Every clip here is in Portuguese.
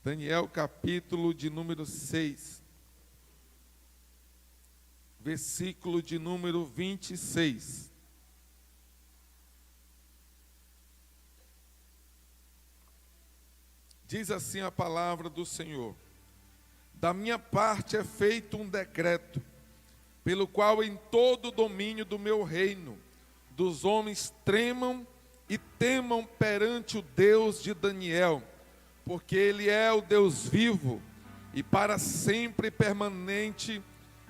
Daniel, capítulo de número 6, versículo de número 26. Diz assim a palavra do Senhor: da minha parte é feito um decreto, pelo qual em todo o domínio do meu reino, dos homens tremam e temam perante o Deus de Daniel, porque Ele é o Deus vivo e para sempre permanente,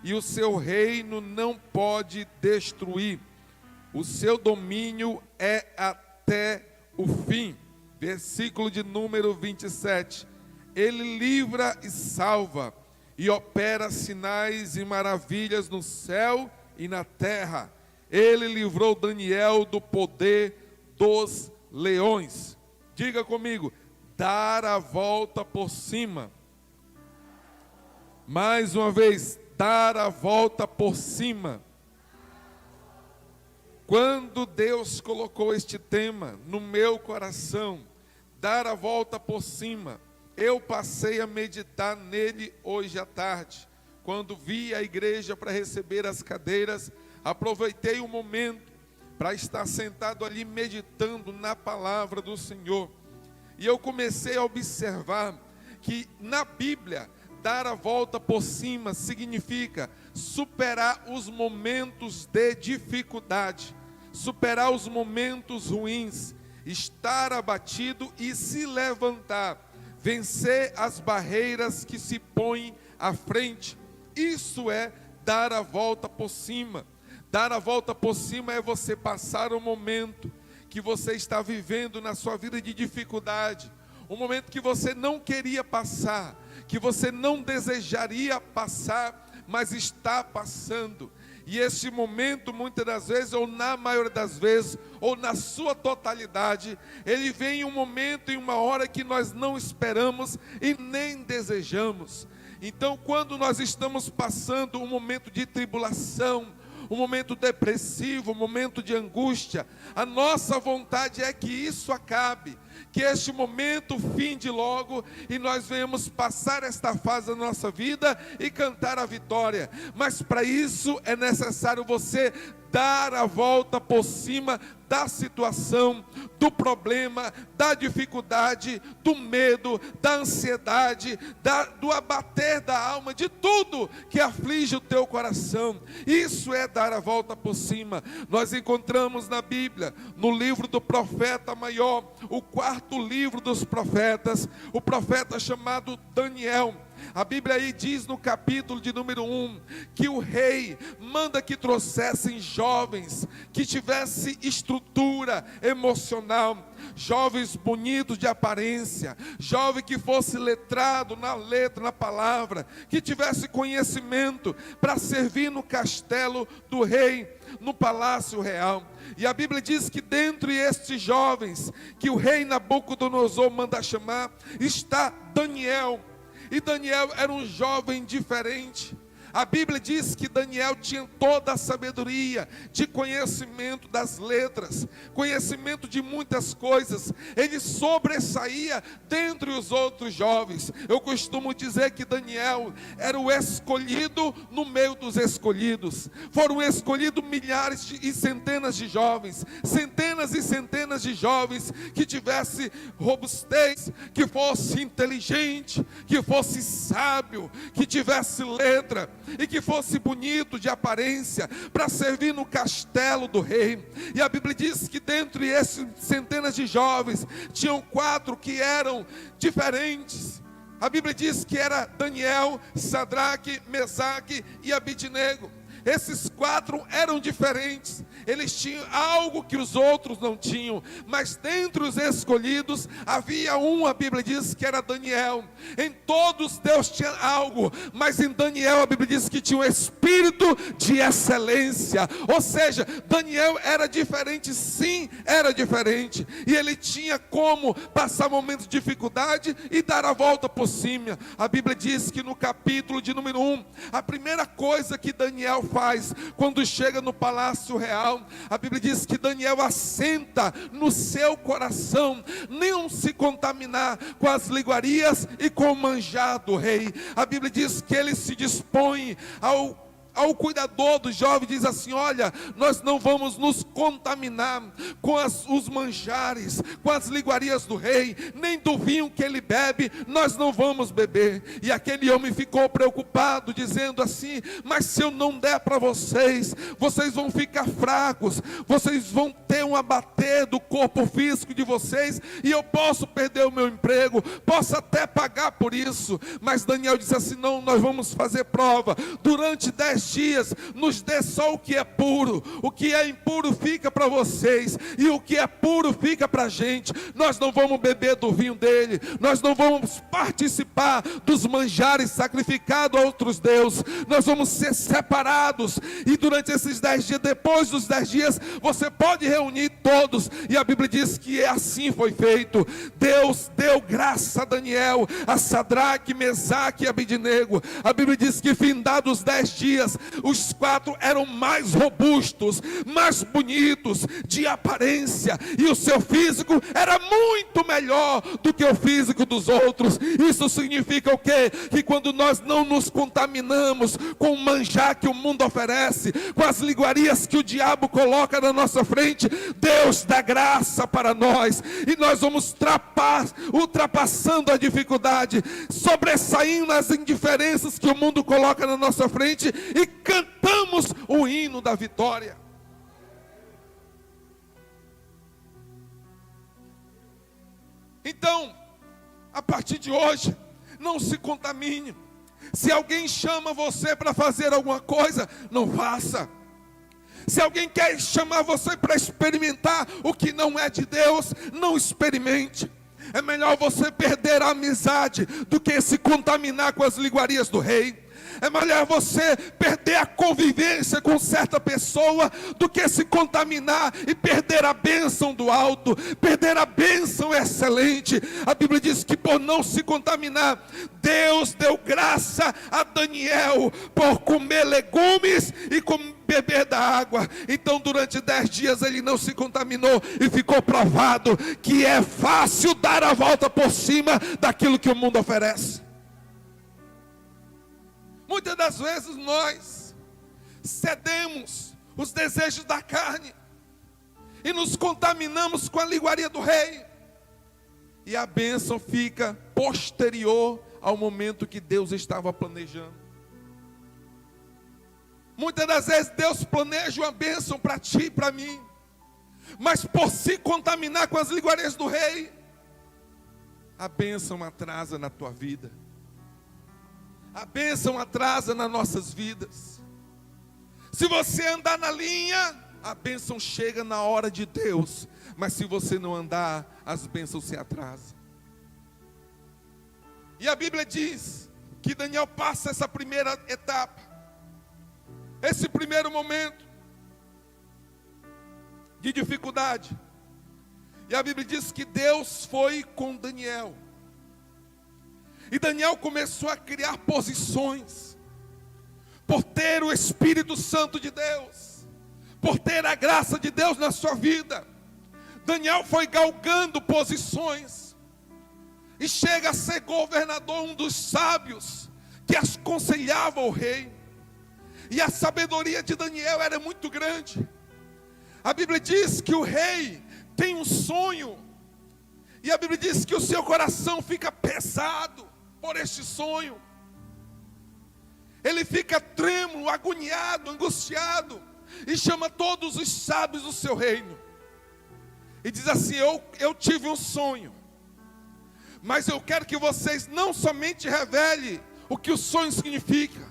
e o seu reino não pode destruir, o seu domínio é até o fim. Versículo de número 27, Ele livra e salva, e opera sinais e maravilhas no céu e na terra. Ele livrou Daniel do poder dos leões. Diga comigo: dar a volta por cima. Mais uma vez, dar a volta por cima. Quando Deus colocou este tema no meu coração, dar a volta por cima, eu passei a meditar nele hoje à tarde. Quando vi a igreja para receber as cadeiras, aproveitei o momento para estar sentado ali meditando na palavra do Senhor. E eu comecei a observar que na Bíblia, dar a volta por cima significa superar os momentos de dificuldade, superar os momentos ruins, estar abatido e se levantar, vencer as barreiras que se põem à frente. Isso é dar a volta por cima. Dar a volta por cima é você passar o momento que você está vivendo na sua vida de dificuldade, um momento que você não queria passar, que você não desejaria passar, mas está passando. E este momento, muitas das vezes, ou na maioria das vezes, ou na sua totalidade, ele vem em um momento, em uma hora que nós não esperamos e nem desejamos. Então, quando nós estamos passando um momento de tribulação, um momento depressivo, um momento de angústia, a nossa vontade é que isso acabe, que este momento finde logo e nós venhamos passar esta fase da nossa vida e cantar a vitória. Mas para isso é necessário você dar a volta por cima da situação, do problema, da dificuldade, do medo, da ansiedade, do abater da alma, de tudo que aflige o teu coração. Isso é dar a volta por cima. Nós encontramos na Bíblia, no livro do profeta maior, o quarto livro dos profetas, o profeta chamado Daniel. A Bíblia aí diz no capítulo de número 1, que o rei manda que trouxessem jovens, que tivessem estrutura emocional, jovens bonitos de aparência, jovem que fosse letrado na letra, na palavra, que tivesse conhecimento para servir no castelo do rei, no palácio real. E a Bíblia diz que dentre estes jovens, que o rei Nabucodonosor manda chamar, está Daniel. E Daniel era um jovem diferente. A Bíblia diz que Daniel tinha toda a sabedoria de conhecimento das letras, conhecimento de muitas coisas. Ele sobressaía dentre os outros jovens. Eu costumo dizer que Daniel era o escolhido no meio dos escolhidos. Foram escolhidos milhares e centenas de jovens, centenas e centenas de jovens que tivesse robustez, que fosse inteligente, que fosse sábio, que tivesse letra e que fosse bonito de aparência, para servir no castelo do rei. E a Bíblia diz que dentre esses centenas de jovens, tinham 4 que eram diferentes. A Bíblia diz que era Daniel, Sadraque, Mesaque e Abidnego. Esses 4 eram diferentes, eles tinham algo que os outros não tinham, mas dentre os escolhidos, havia um, a Bíblia diz que era Daniel. Em todos Deus tinha algo, mas em Daniel a Bíblia diz que tinha um espírito de excelência, ou seja, Daniel era diferente, sim, era diferente, e ele tinha como passar momentos de dificuldade e dar a volta por cima. A Bíblia diz que no capítulo de número 1, a primeira coisa que Daniel faz quando chega no palácio real? A Bíblia diz que Daniel assenta no seu coração não se contaminar com as iguarias e com o manjar do rei. A Bíblia diz que ele se dispõe ao cuidador do jovem, diz assim: olha, nós não vamos nos contaminar com os manjares, com as iguarias do rei, nem do vinho que ele bebe, nós não vamos beber. E aquele homem ficou preocupado, dizendo assim: mas se eu não der para vocês, vocês vão ficar fracos, vocês vão ter um abater do corpo físico de vocês, e eu posso perder o meu emprego, posso até pagar por isso. Mas Daniel disse assim: não, nós vamos fazer prova, durante 10 dias, nos dê só o que é puro, o que é impuro fica para vocês, e o que é puro fica para a gente. Nós não vamos beber do vinho dele, nós não vamos participar dos manjares sacrificados a outros deuses, nós vamos ser separados, e durante esses 10 dias, depois dos 10 dias, você pode reunir todos. E a Bíblia diz que assim foi feito. Deus deu graça a Daniel, a Sadraque, Mesaque e Abednego. A Bíblia diz que findados 10 dias, os 4 eram mais robustos, mais bonitos de aparência, e o seu físico era muito melhor do que o físico dos outros. Isso significa o quê? Que quando nós não nos contaminamos com o manjar que o mundo oferece, com as iguarias que o diabo coloca na nossa frente, Deus dá graça para nós, e nós vamos ultrapassando a dificuldade, sobressaindo as indiferenças que o mundo coloca na nossa frente, e cantamos o hino da vitória. Então, a partir de hoje, não se contamine. Se alguém chama você para fazer alguma coisa, não faça. Se alguém quer chamar você para experimentar o que não é de Deus, não experimente. É melhor você perder a amizade do que se contaminar com as iguarias do rei. É melhor você perder a convivência com certa pessoa do que se contaminar e perder a bênção do alto, perder a bênção excelente. A Bíblia diz que por não se contaminar, Deus deu graça a Daniel por comer legumes e beber da água. Então durante 10 dias ele não se contaminou, e ficou provado que é fácil dar a volta por cima daquilo que o mundo oferece. Muitas das vezes nós cedemos os desejos da carne e nos contaminamos com a iguaria do rei, e a bênção fica posterior ao momento que Deus estava planejando. Muitas das vezes Deus planeja uma bênção para ti e para mim, mas por se contaminar com as iguarias do rei, a bênção atrasa na tua vida. A bênção atrasa nas nossas vidas. Se você andar na linha, a bênção chega na hora de Deus. Mas se você não andar, as bênçãos se atrasam. E a Bíblia diz que Daniel passa essa primeira etapa, esse primeiro momento de dificuldade. E a Bíblia diz que Deus foi com Daniel. E Daniel começou a criar posições, por ter o Espírito Santo de Deus, por ter a graça de Deus na sua vida. Daniel foi galgando posições, e chega a ser governador, um dos sábios que aconselhava o rei. E a sabedoria de Daniel era muito grande. A Bíblia diz que o rei tem um sonho, e a Bíblia diz que o seu coração fica pesado por este sonho. Ele fica trêmulo, agoniado, angustiado, e chama todos os sábios do seu reino, e diz assim: eu tive um sonho, mas eu quero que vocês não somente revelem o que o sonho significa,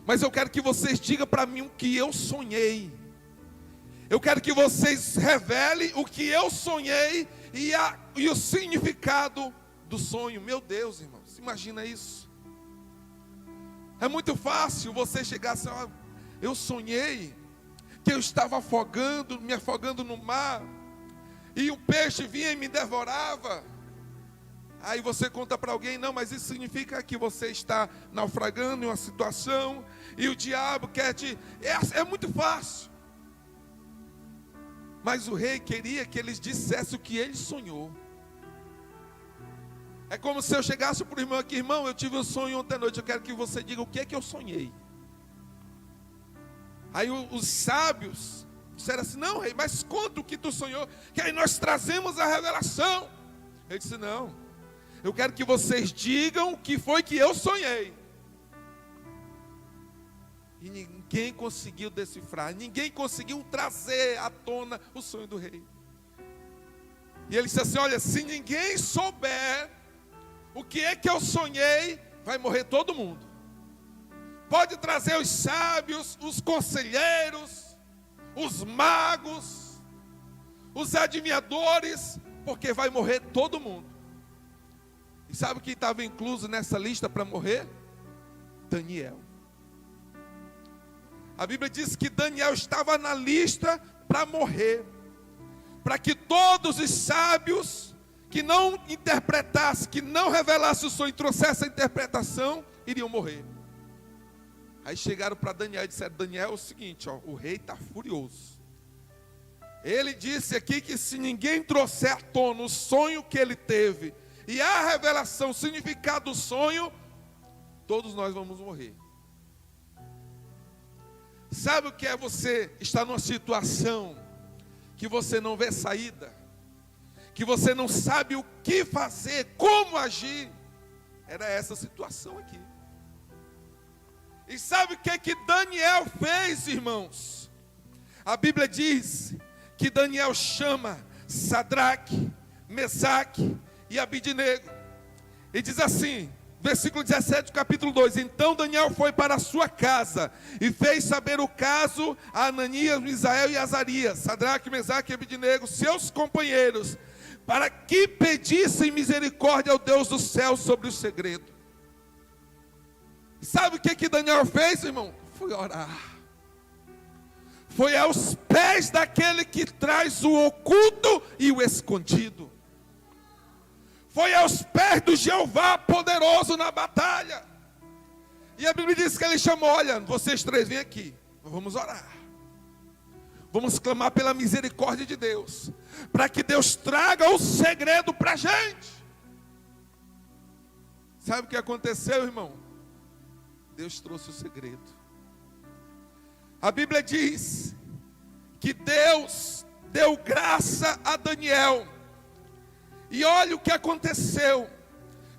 mas eu quero que vocês digam para mim o que eu sonhei. Eu quero que vocês revelem o que eu sonhei e o significado do sonho. Meu Deus, irmãos, imagina isso. É muito fácil você chegar assim: eu sonhei que eu estava me afogando no mar, e um peixe vinha e me devorava. Aí você conta para alguém, não, mas isso significa que você está naufragando em uma situação e o diabo quer te... É muito fácil. Mas o rei queria que eles dissessem o que ele sonhou. É como se eu chegasse para o irmão aqui, irmão, eu tive um sonho ontem à noite, eu quero que você diga o que é que eu sonhei. Aí os sábios disseram assim, não, rei, mas conta o que tu sonhou, que aí nós trazemos a revelação. Ele disse, não, eu quero que vocês digam o que foi que eu sonhei. E ninguém conseguiu decifrar, ninguém conseguiu trazer à tona o sonho do rei. E ele disse assim, olha, se ninguém souber o que é que eu sonhei, vai morrer todo mundo. Pode trazer os sábios, os conselheiros, os magos, os adivinhadores, porque vai morrer todo mundo. E sabe quem estava incluso nessa lista para morrer? Daniel. A Bíblia diz que Daniel estava na lista para morrer, para que todos os sábios que não interpretassem, que não revelassem o sonho e trouxessem a interpretação, iriam morrer. Aí chegaram para Daniel e disseram, Daniel, é o seguinte, ó, o rei está furioso. Ele disse aqui que se ninguém trouxer à tona o sonho que ele teve, e a revelação, o significado do sonho, todos nós vamos morrer. Sabe o que é você estar numa situação que você não vê saída, que você não sabe o que fazer, como agir? Era essa situação aqui. E sabe o que é que Daniel fez, irmãos? A Bíblia diz que Daniel chama Sadraque, Mesaque e Abidnego. E diz assim, versículo 17 do capítulo 2. Então Daniel foi para a sua casa e fez saber o caso a Ananias, Misael e Azarias, Sadraque, Mesaque e Abidnego, seus companheiros, para que pedissem misericórdia ao Deus do céu sobre o segredo. Sabe o que Daniel fez, irmão? Foi orar. Foi aos pés daquele que traz o oculto e o escondido. Foi aos pés do Jeová poderoso na batalha. E a Bíblia diz que ele chamou, olha, vocês três vêm aqui, vamos orar. Vamos clamar pela misericórdia de Deus, para que Deus traga o segredo para a gente. Sabe o que aconteceu, irmão? Deus trouxe o segredo. A Bíblia diz que Deus deu graça a Daniel. E olha o que aconteceu.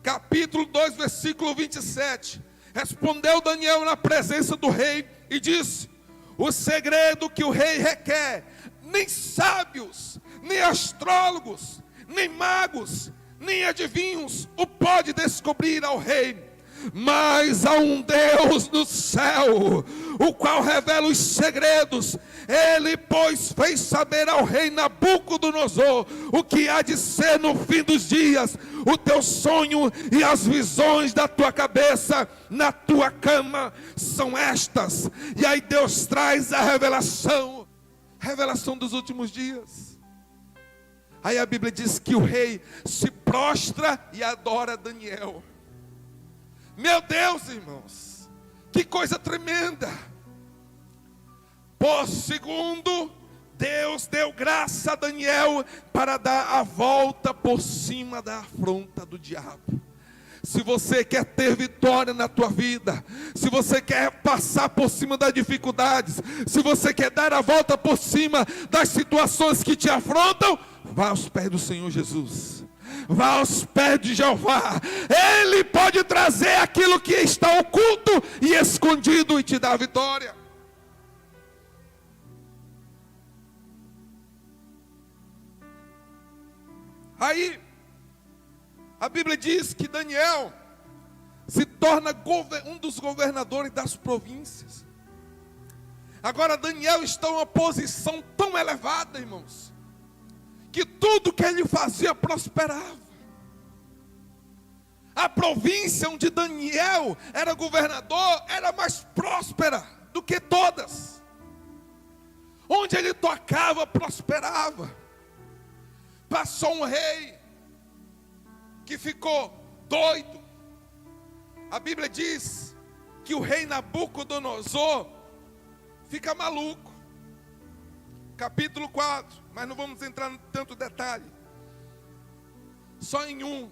Capítulo 2, versículo 27. Respondeu Daniel na presença do rei e disse: o segredo que o rei requer, nem sábios, nem astrólogos, nem magos, nem adivinhos o pode descobrir ao rei. Mas há um Deus no céu, o qual revela os segredos. Ele, pois, fez saber ao rei Nabucodonosor o que há de ser no fim dos dias. O teu sonho e as visões da tua cabeça na tua cama são estas. E aí Deus traz a revelação dos últimos dias. Aí a Bíblia diz que o rei se prostra e adora Daniel. Meu Deus, irmãos, que coisa tremenda. Por segundo, Deus deu graça a Daniel para dar a volta por cima da afronta do diabo. Se você quer ter vitória na tua vida, se você quer passar por cima das dificuldades, se você quer dar a volta por cima das situações que te afrontam, vá aos pés do Senhor Jesus. Vá aos pés de Jeová. Ele pode trazer aquilo que está oculto e escondido e te dar a vitória. Aí, a Bíblia diz que Daniel se torna um dos governadores das províncias. Agora Daniel está em uma posição tão elevada, irmãos, que tudo que ele fazia prosperava. A província onde Daniel era governador era mais próspera do que todas. Onde ele tocava, prosperava. Passou um rei que ficou doido. A Bíblia diz que o rei Nabucodonosor fica maluco. Capítulo 4, mas não vamos entrar em tanto detalhe. Só em um.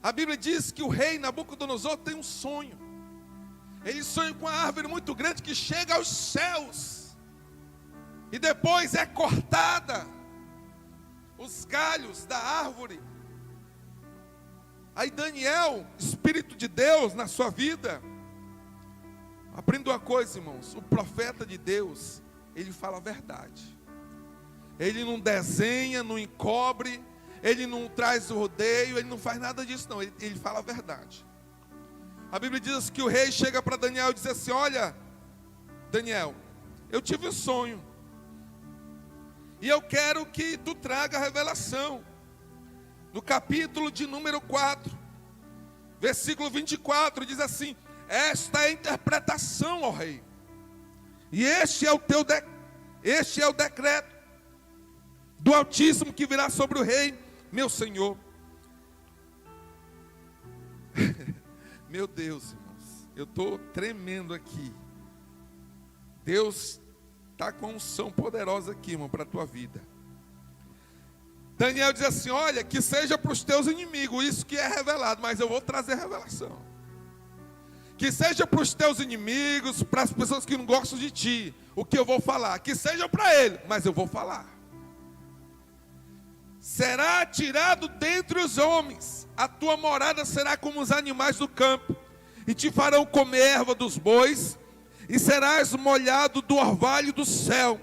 A Bíblia diz que o rei Nabucodonosor tem um sonho. Ele sonha com uma árvore muito grande que chega aos céus. E depois é cortada os galhos da árvore. Aí Daniel, Espírito de Deus na sua vida. Aprenda uma coisa, irmãos. O profeta de Deus, ele fala a verdade. Ele não desenha, não encobre, ele não traz o rodeio, ele não faz nada disso não, ele fala a verdade. A Bíblia diz que o rei chega para Daniel e diz assim: olha, Daniel, eu tive um sonho, e eu quero que tu traga a revelação. No capítulo de número 4, versículo 24, diz assim: esta é a interpretação, ó rei, e este é o decreto do Altíssimo que virá sobre o rei, meu senhor. Meu Deus, irmãos, eu estou tremendo aqui. Deus está com uma unção poderosa aqui, irmão, para a tua vida. Daniel diz assim: olha, que seja para os teus inimigos isso que é revelado, mas eu vou trazer a revelação. Que seja para os teus inimigos, para as pessoas que não gostam de ti, o que eu vou falar, que seja para ele, mas eu vou falar. Será tirado dentre os homens, a tua morada será como os animais do campo, e te farão comer erva dos bois, e serás molhado do orvalho do céu,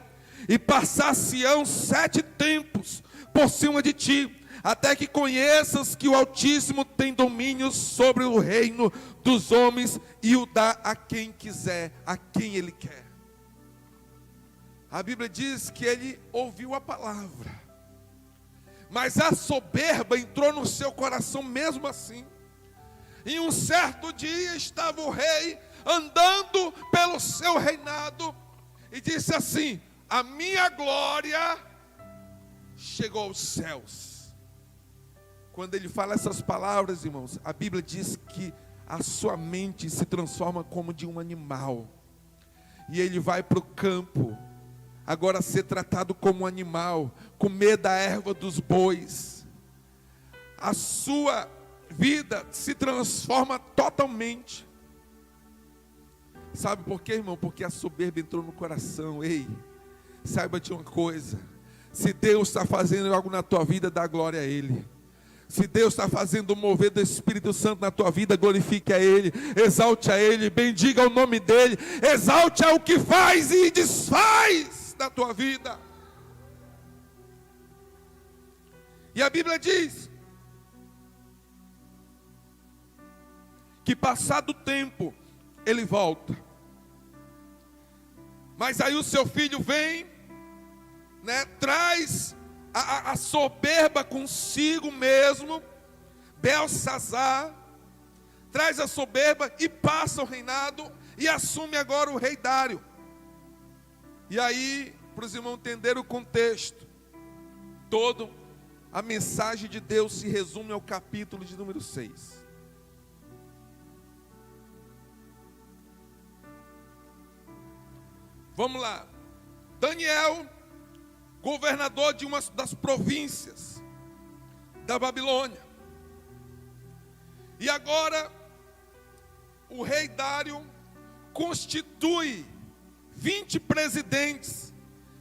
e passar-se-ão 7 tempos por cima de ti, até que conheças que o Altíssimo tem domínio sobre o reino dos homens, e o dá a quem quiser, a quem ele quer. A Bíblia diz que ele ouviu a palavra, mas a soberba entrou no seu coração mesmo assim. E um certo dia estava o rei andando pelo seu reinado e disse assim: a minha glória chegou aos céus. Quando ele fala essas palavras, irmãos, a Bíblia diz que a sua mente se transforma como de um animal, e ele vai para o campo, agora ser tratado como um animal, comer da erva dos bois. A sua vida se transforma totalmente. Sabe por quê, irmão? Porque a soberba entrou no coração. Ei, saiba de uma coisa: se Deus está fazendo algo na tua vida, dá glória a Ele. Se Deus está fazendo o mover do Espírito Santo na tua vida, glorifique a Ele, exalte a Ele, bendiga o nome dEle, exalte ao que faz e desfaz da tua vida. E a Bíblia diz que passado o tempo ele volta. Mas aí o seu filho vem, né, traz a soberba consigo mesmo. Belsazar traz a soberba e passa o reinado e assume agora o rei Dário. E aí, para os irmãos entenderem o contexto todo, a mensagem de Deus se resume ao capítulo de número 6. Vamos lá. Daniel, governador de uma das províncias da Babilônia. E agora, o rei Dário constitui 20 presidentes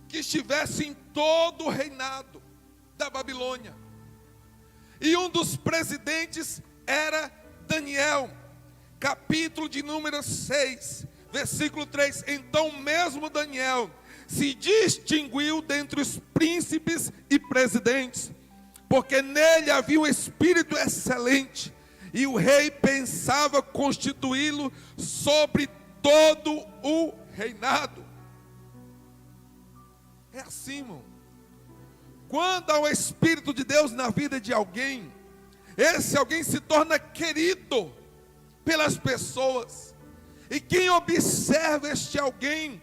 que estivessem em todo o reinado da Babilônia. E um dos presidentes era Daniel, capítulo de número 6, versículo 3. Então mesmo Daniel se distinguiu dentre os príncipes e presidentes, porque nele havia um espírito excelente, e o rei pensava constituí-lo sobre todo o reinado. É assim, irmão. Quando há o Espírito de Deus na vida de alguém, esse alguém se torna querido pelas pessoas. E quem observa este alguém,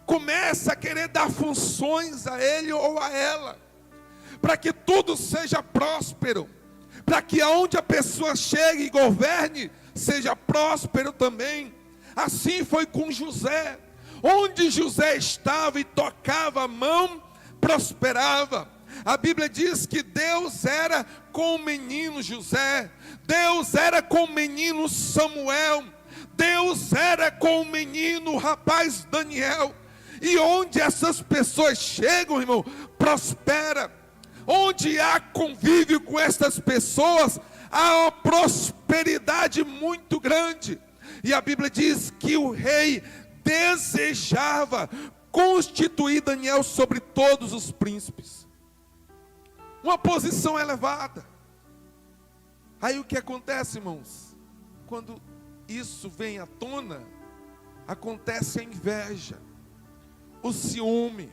começa a querer dar funções a ele ou a ela, para que tudo seja próspero, para que aonde a pessoa chegue e governe, seja próspero também. Assim foi com José. Onde José estava e tocava a mão, prosperava. A Bíblia diz que Deus era com o menino José, Deus era com o menino Samuel, Deus era com o menino, o rapaz Daniel. E onde essas pessoas chegam, irmão, prospera. Onde há convívio com essas pessoas, há uma prosperidade muito grande. E a Bíblia diz que o rei desejava constituir Daniel sobre todos os príncipes. Uma posição elevada. Aí o que acontece, irmãos? Quando isso vem à tona, acontece a inveja, o ciúme,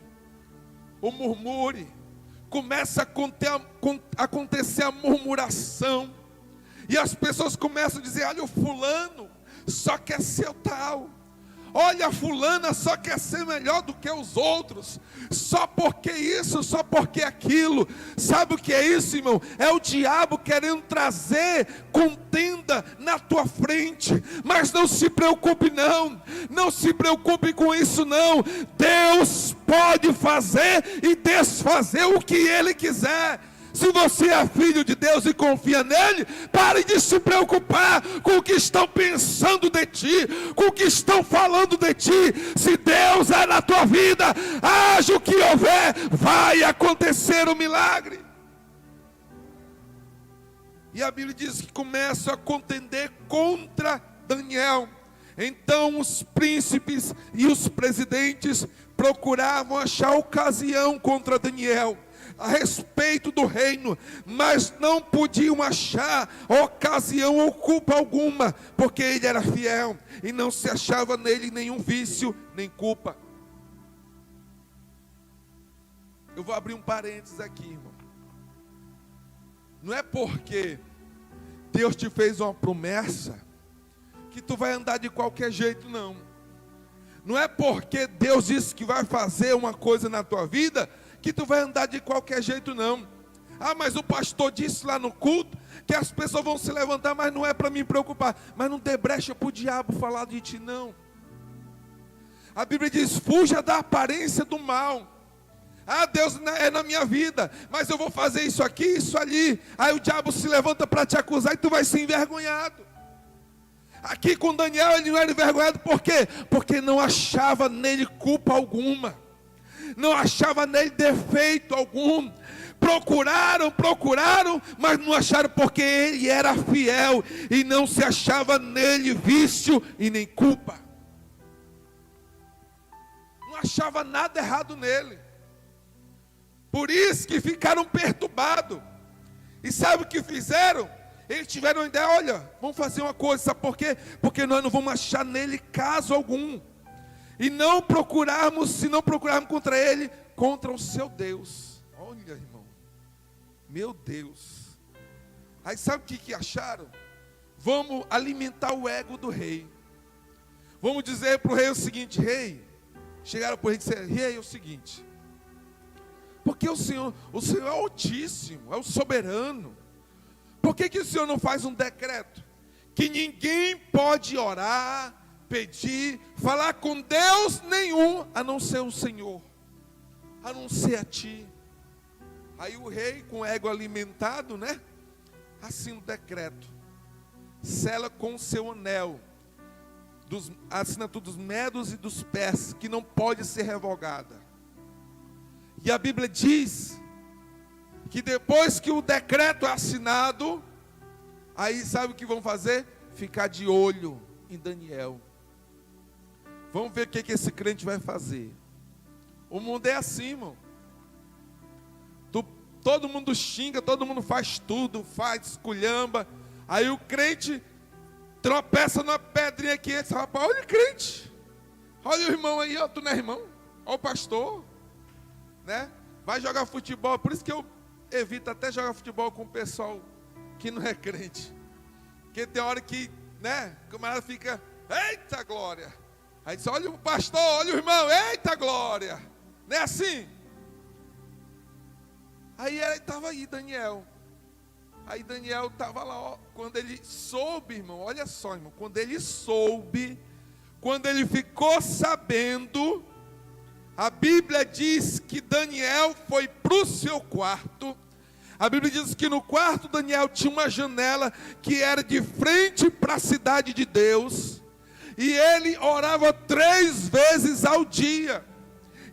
o murmúrio. Começa a acontecer a murmuração. E as pessoas começam a dizer: olha, o fulano só quer ser o tal. Olha, a fulana só quer ser melhor do que os outros. Só porque isso, só porque aquilo. Sabe o que é isso, irmão? É o diabo querendo trazer contenda na tua frente. Mas não se preocupe não. Não se preocupe com isso não. Deus pode fazer e desfazer o que Ele quiser. Se você é filho de Deus e confia nele, pare de se preocupar com o que estão pensando de ti, com o que estão falando de ti. Se Deus é na tua vida, haja o que houver, vai acontecer o milagre. E a Bíblia diz que começam a contender contra Daniel. Então os príncipes e os presidentes procuravam achar ocasião contra Daniel a respeito do reino, mas não podiam achar ocasião ou culpa alguma, porque ele era fiel e não se achava nele nenhum vício nem culpa. Eu vou abrir um parênteses aqui, irmão. Não é porque Deus te fez uma promessa que tu vai andar de qualquer jeito, não. Não é porque Deus disse que vai fazer uma coisa na tua vida que tu vai andar de qualquer jeito, não. Ah, mas o pastor disse lá no culto que as pessoas vão se levantar, mas não é para me preocupar. Mas não dê brecha para o diabo falar de ti, não. A Bíblia diz: fuja da aparência do mal. Ah, Deus é na minha vida, mas eu vou fazer isso aqui, isso ali. Aí o diabo se levanta para te acusar e tu vai ser envergonhado. Aqui com Daniel ele não era envergonhado, por quê? Porque não achava nele culpa alguma, não achava nele defeito algum. Procuraram, mas não acharam, porque ele era fiel e não se achava nele vício e nem culpa. Não achava nada errado nele. Por isso que ficaram perturbados. E sabe o que fizeram? Eles tiveram uma ideia: olha, vamos fazer uma coisa, sabe por quê? Porque nós não vamos achar nele caso algum. E não procurarmos, se não procurarmos contra ele, contra o seu Deus. Olha, irmão, meu Deus. Aí sabe o que acharam? Vamos alimentar o ego do rei. Vamos dizer para o rei o seguinte: rei, chegaram para o rei e disseram: rei, é o seguinte, porque o Senhor é altíssimo, é o soberano. Por que o Senhor não faz um decreto que ninguém pode orar, pedir, falar com Deus nenhum, a não ser o Senhor, a não ser a ti? Aí o rei, com o ego alimentado, né, assina o decreto, sela com o seu anel, a assinatura dos medos e dos persas, que não pode ser revogada. E a Bíblia diz que depois que o decreto é assinado, aí sabe o que vão fazer? Ficar de olho em Daniel. Vamos ver o que esse crente vai fazer. O mundo é assim, irmão. Todo mundo xinga, todo mundo faz tudo, faz esculhamba. Aí o crente tropeça numa pedrinha aqui e diz: rapaz, olha o crente, olha o irmão aí, ó, tu não é irmão? Olha o pastor, né? Vai jogar futebol. Por isso que eu evito até jogar futebol com o pessoal que não é crente. Porque tem hora que, né, o camarada fica: eita glória. Aí diz: olha o pastor, olha o irmão, eita glória. Não é assim? Aí estava aí Daniel. Aí Daniel estava lá, ó, quando ele soube, irmão, olha só, irmão, quando ele soube, quando ele ficou sabendo, a Bíblia diz que Daniel foi para o seu quarto. A Bíblia diz que no quarto Daniel tinha uma janela que era de frente para a cidade de Deus. E ele orava 3 vezes ao dia.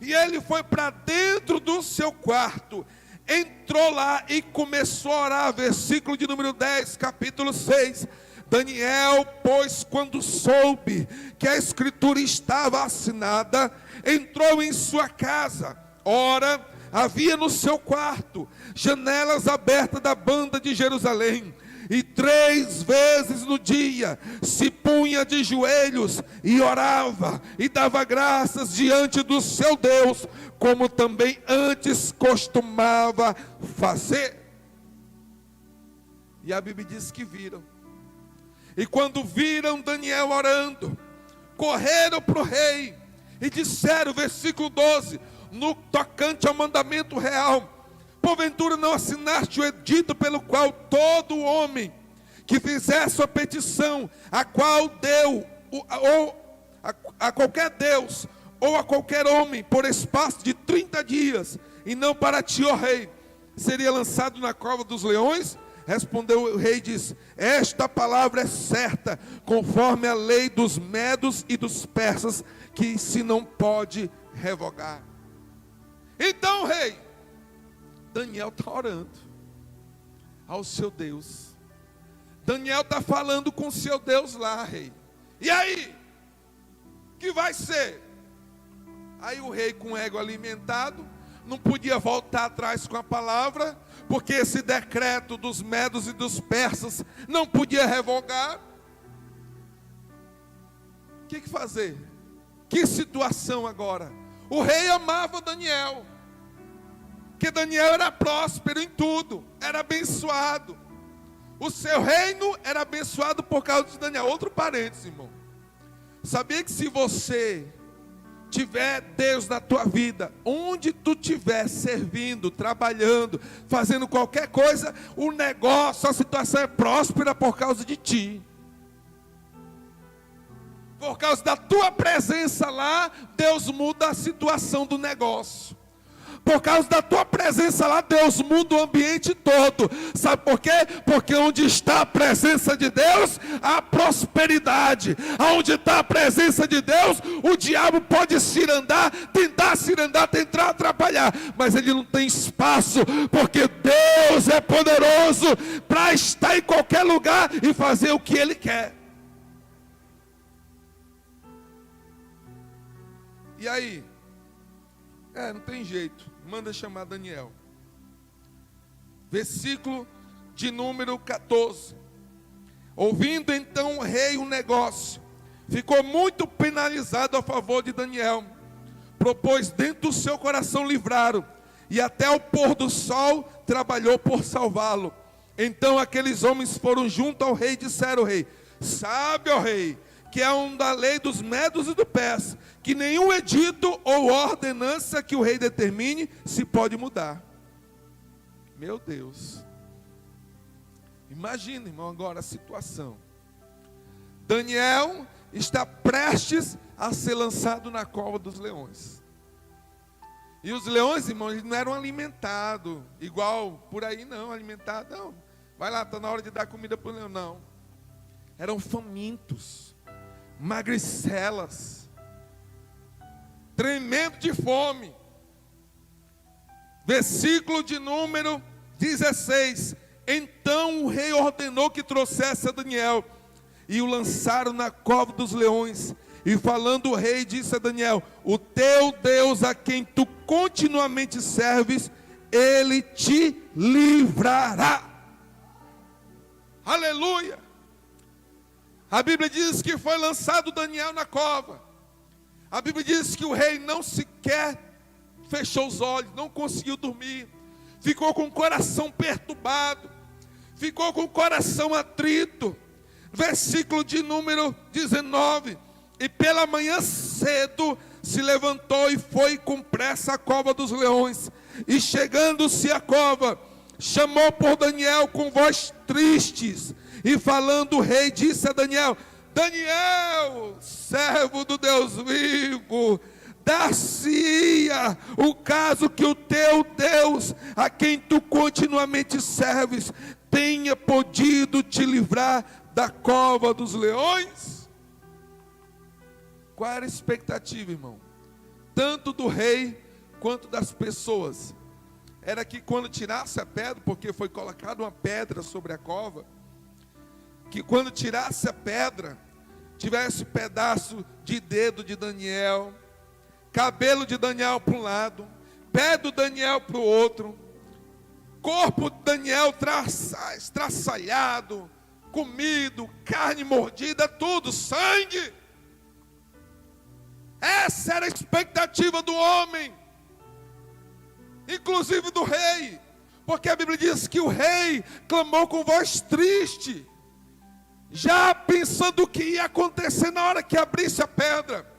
E ele foi para dentro do seu quarto, entrou lá e começou a orar. Versículo de número 10, capítulo 6. Daniel, pois, quando soube que a escritura estava assinada, entrou em sua casa. Ora, havia no seu quarto janelas abertas da banda de Jerusalém, e 3 vezes no dia se punha de joelhos e orava e dava graças diante do seu Deus, como também antes costumava fazer. E a Bíblia diz que viram. E quando viram Daniel orando, correram para o rei e disseram, versículo 12, no tocante ao mandamento real: porventura não assinaste o edito pelo qual todo homem que fizesse a petição, a qual deu, ou a qualquer Deus, ou a qualquer homem, por espaço de 30 dias, e não para ti, ó rei, seria lançado na cova dos leões? Respondeu o rei e disse: esta palavra é certa, conforme a lei dos medos e dos persas, que se não pode revogar. Então, rei, Daniel está orando ao seu Deus. Daniel está falando com o seu Deus lá, rei. E aí? O que vai ser? Aí o rei, com o ego alimentado, não podia voltar atrás com a palavra, porque esse decreto dos medos e dos persas não podia revogar. O que fazer? Que situação agora? O rei amava Daniel, porque Daniel era próspero em tudo, era abençoado. O seu reino era abençoado por causa de Daniel. Outro parênteses, irmão. Sabia que se você tiver Deus na tua vida, onde tu estiver servindo, trabalhando, fazendo qualquer coisa, o negócio, a situação é próspera por causa de ti. Por causa da tua presença lá, Deus muda a situação do negócio. Por causa da tua presença lá, Deus muda o ambiente todo. Sabe por quê? Porque onde está a presença de Deus, há prosperidade. Onde está a presença de Deus, o diabo pode tentar atrapalhar, mas ele não tem espaço, porque Deus é poderoso para estar em qualquer lugar e fazer o que Ele quer. E aí? Não tem jeito. Manda chamar Daniel. Versículo de número 14. Ouvindo então o rei o negócio, ficou muito penalizado a favor de Daniel. Propôs dentro do seu coração livrá-lo, e até o pôr do sol trabalhou por salvá-lo. Então aqueles homens foram junto ao rei e disseram ao rei: sabe, ó rei, que é um da lei dos medos e do persas, que nenhum edito ou ordenança que o rei determine se pode mudar. Meu Deus. Imagina, irmão, agora a situação. Daniel está prestes a ser lançado na cova dos leões. E os leões, irmão, eles não eram alimentados, igual por aí não, alimentados, não. Vai lá, está na hora de dar comida para o leão, não. Eram famintos, magricelas, tremendo de fome. Versículo de número 16. Então o rei ordenou que trouxesse a Daniel, e o lançaram na cova dos leões. E falando o rei, disse a Daniel: o teu Deus, a quem tu continuamente serves, ele te livrará. Aleluia. A Bíblia diz que foi lançado Daniel na cova. A Bíblia diz que o rei não sequer fechou os olhos, não conseguiu dormir, ficou com o coração perturbado, ficou com o coração atrito. Versículo de número 19. E pela manhã cedo se levantou e foi com pressa à cova dos leões. E chegando-se à cova, chamou por Daniel com voz tristes, e falando o rei disse a Daniel: Daniel, servo do Deus vivo, dar-se-ia o caso que o teu Deus, a quem tu continuamente serves, tenha podido te livrar da cova dos leões? Qual era a expectativa, irmão? Tanto do rei quanto das pessoas. Era que quando tirasse a pedra, porque foi colocada uma pedra sobre a cova, que quando tirasse a pedra, tivesse pedaço de dedo de Daniel, cabelo de Daniel para um lado, pé do Daniel para o outro, corpo de Daniel estraçalhado, comido, carne mordida, tudo, sangue. Essa era a expectativa do homem, inclusive do rei, porque a Bíblia diz que o rei clamou com voz triste, já pensando o que ia acontecer na hora que abrisse a pedra.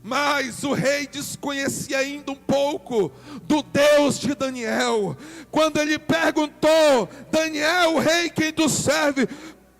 Mas o rei desconhecia ainda um pouco do Deus de Daniel. Quando ele perguntou: Daniel, o rei quem tu serve,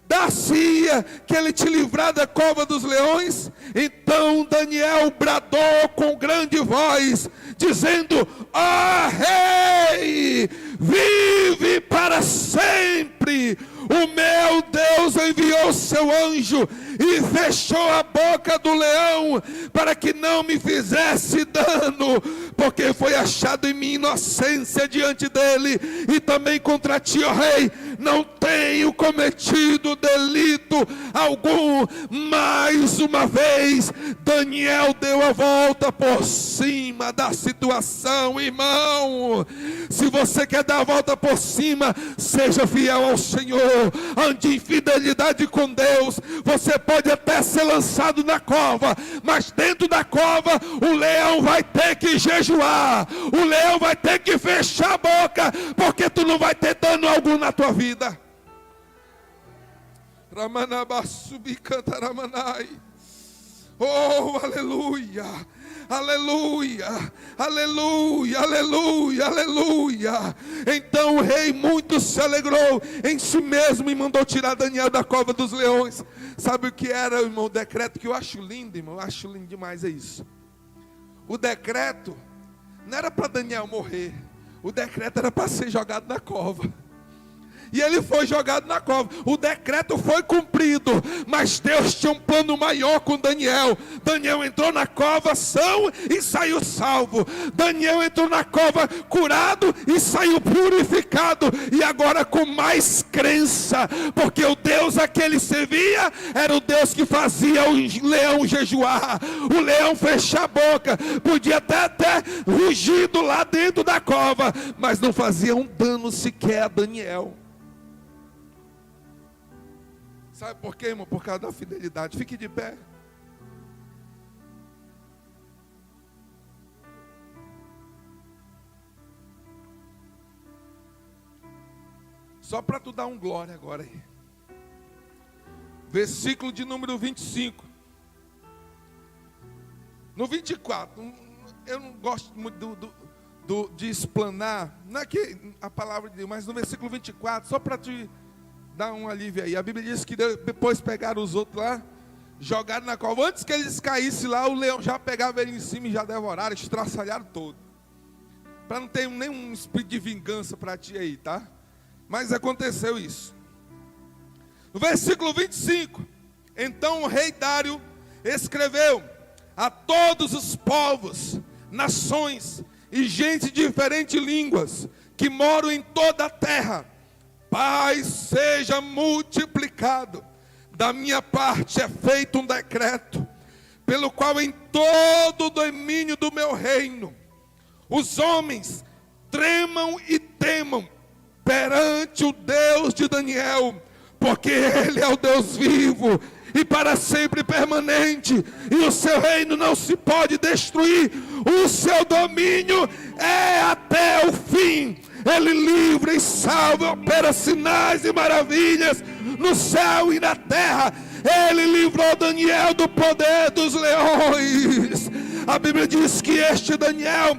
dar-se-ia que ele te livrar da cova dos leões? Então Daniel bradou com grande voz, dizendo: ó rei, vive para sempre. O meu Deus enviou seu anjo e fechou a boca do leão para que não me fizesse dano, porque foi achado em mim inocência diante dele, e também contra ti, ó rei, não tenho cometido delito algum. Mais uma vez Daniel deu a volta por cima da situação. Irmão, se você quer dar a volta por cima, seja fiel ao Senhor. Ante infidelidade com Deus, você pode até ser lançado na cova, mas dentro da cova o leão vai ter que jejuar, o leão vai ter que fechar a boca, porque tu não vai ter dano algum na tua vida. Oh, aleluia, aleluia, aleluia, aleluia, aleluia. Então o rei muito se alegrou em si mesmo e mandou tirar Daniel da cova dos leões. Sabe o que era, irmão, o decreto? Que eu acho lindo, irmão, eu acho lindo demais, é isso. O decreto não era para Daniel morrer, o decreto era para ser jogado na cova. E ele foi jogado na cova. O decreto foi cumprido, mas Deus tinha um plano maior com Daniel. Daniel entrou na cova são e saiu salvo. Daniel entrou na cova curado e saiu purificado, e agora com mais crença, porque o Deus a que ele servia era o Deus que fazia o leão jejuar, o leão fechar a boca. Podia até ter rugido lá dentro da cova, mas não fazia um dano sequer a Daniel. Sabe por quê, irmão? Por causa da fidelidade. Fique de pé. Só para tu dar um glória agora aí. Versículo de número 25. No 24, eu não gosto muito de explanar, não é que a palavra de Deus, mas no versículo 24, só para te dar um alívio aí. A Bíblia diz que depois pegaram os outros lá, jogaram na cova. Antes que eles caíssem lá, o leão já pegava ele em cima e já devoraram, estraçalharam todo. Para não ter nenhum espírito de vingança para ti aí, tá? Mas aconteceu isso. No versículo 25, então o rei Dário escreveu a todos os povos, nações e gente de diferentes línguas que moram em toda a terra: paz seja multiplicado. Da minha parte é feito um decreto, pelo qual em todo o domínio do meu reino, os homens tremam e temam perante o Deus de Daniel, porque Ele é o Deus vivo e para sempre permanente, e o seu reino não se pode destruir, o seu domínio é até o fim. Ele livra e salva, opera sinais e maravilhas no céu e na terra. Ele livrou Daniel do poder dos leões. A Bíblia diz que este Daniel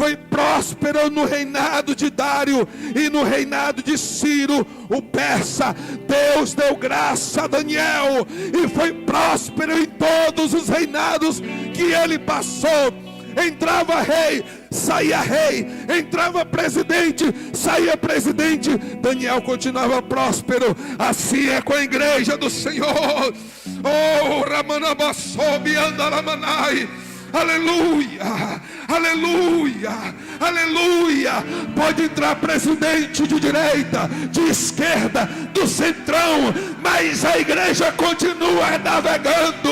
foi próspero no reinado de Dário e no reinado de Ciro, o persa. Deus deu graça a Daniel e foi próspero em todos os reinados que ele passou. Entrava rei, saía rei, entrava presidente, saía presidente, Daniel continuava próspero. Assim é com a igreja do Senhor. Oh, Ramanabassobi Andalamanai. Aleluia, aleluia, aleluia. Pode entrar presidente de direita, de esquerda, do centrão, mas a igreja continua navegando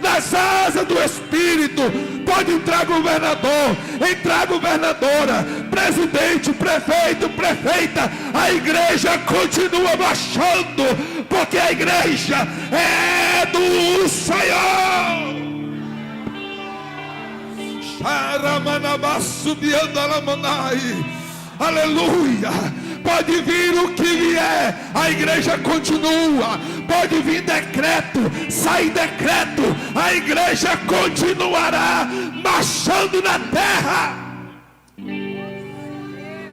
nas asas do Espírito. Pode entrar governador, entrar governadora, presidente, prefeito, prefeita, a igreja continua marchando, porque a igreja é do Senhor. Aleluia. Pode vir o que vier, a igreja continua. Pode vir decreto, sair decreto, a igreja continuará marchando na terra.